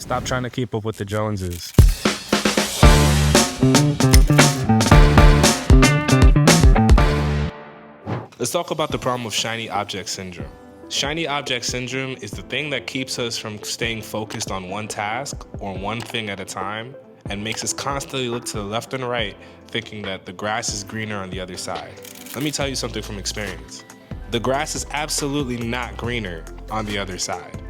Stop trying to keep up with the Joneses. Let's talk about the problem of shiny object syndrome. Shiny object syndrome is the thing that keeps us from staying focused on one task or one thing at a time and makes us constantly look to the left and right thinking that the grass is greener on the other side. Let me tell you something from experience. The grass is absolutely not greener on the other side.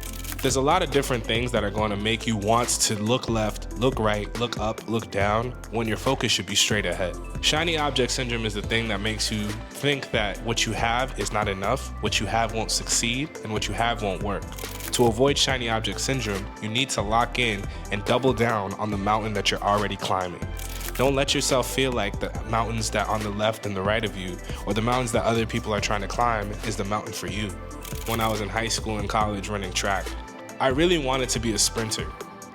There's a lot of different things that are going to make you want to look left, look right, look up, look down, when your focus should be straight ahead. Shiny object syndrome is the thing that makes you think that what you have is not enough, what you have won't succeed, and what you have won't work. To avoid shiny object syndrome, you need to lock in and double down on the mountain that you're already climbing. Don't let yourself feel like the mountains that are on the left and the right of you, or the mountains that other people are trying to climb, is the mountain for you. When I was in high school and college running track, I really wanted to be a sprinter.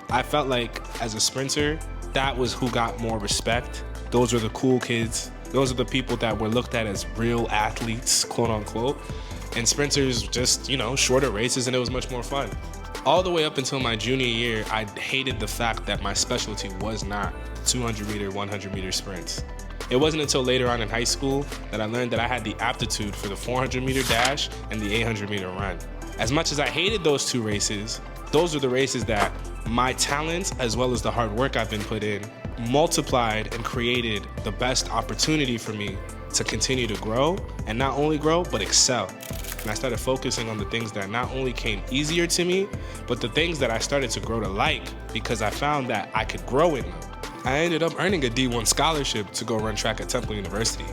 I felt like as a sprinter, that was who got more respect. Those were the cool kids. Those are the people that were looked at as real athletes, quote unquote. And sprinters just, shorter races, and it was much more fun. All the way up until my junior year, I hated the fact that my specialty was not 200 meter, 100 meter sprints. It wasn't until later on in high school that I learned that I had the aptitude for the 400 meter dash and the 800 meter run. As much as I hated those two races, those are the races that my talents, as well as the hard work I've been put in, multiplied and created the best opportunity for me to continue to grow, and not only grow, but excel. And I started focusing on the things that not only came easier to me, but the things that I started to grow to like, because I found that I could grow in them. I ended up earning a D1 scholarship to go run track at Temple University.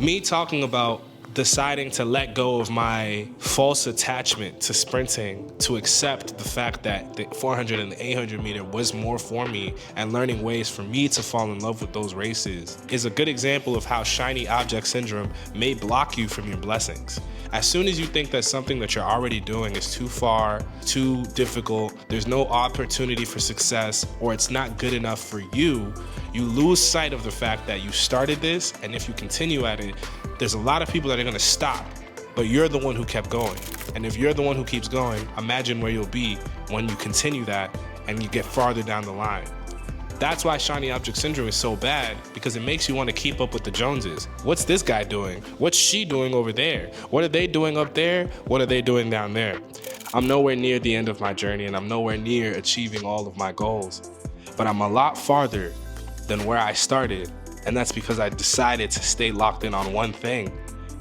Me talking about deciding to let go of my false attachment to sprinting, to accept the fact that the 400 and the 800 meter was more for me, and learning ways for me to fall in love with those races, is a good example of how shiny object syndrome may block you from your blessings. As soon as you think that something that you're already doing is too far, too difficult, there's no opportunity for success, or it's not good enough for you, you lose sight of the fact that you started this, and if you continue at it, there's a lot of people that are gonna stop, but you're the one who kept going. And if you're the one who keeps going, imagine where you'll be when you continue that and you get farther down the line. That's why shiny object syndrome is so bad, because it makes you want to keep up with the Joneses. What's this guy doing? What's she doing over there? What are they doing up there? What are they doing down there? I'm nowhere near the end of my journey, and I'm nowhere near achieving all of my goals, but I'm a lot farther than where I started. And that's because I decided to stay locked in on one thing.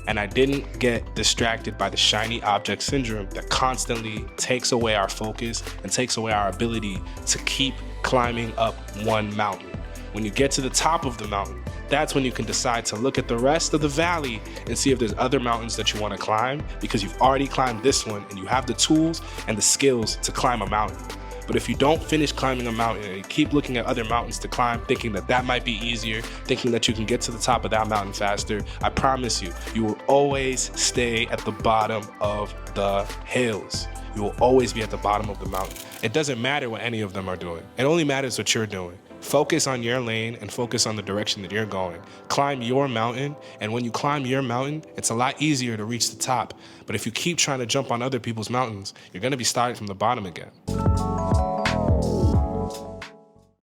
And I didn't get distracted by the shiny object syndrome that constantly takes away our focus and takes away our ability to keep climbing up one mountain. When you get to the top of the mountain, that's when you can decide to look at the rest of the valley and see if there's other mountains that you want to climb, because you've already climbed this one and you have the tools and the skills to climb a mountain. But if you don't finish climbing a mountain and you keep looking at other mountains to climb, thinking that that might be easier, thinking that you can get to the top of that mountain faster, I promise you, you will always stay at the bottom of the hills. You will always be at the bottom of the mountain. It doesn't matter what any of them are doing. It only matters what you're doing. Focus on your lane and focus on the direction that you're going. Climb your mountain, and when you climb your mountain, it's a lot easier to reach the top. But if you keep trying to jump on other people's mountains, you're gonna be starting from the bottom again.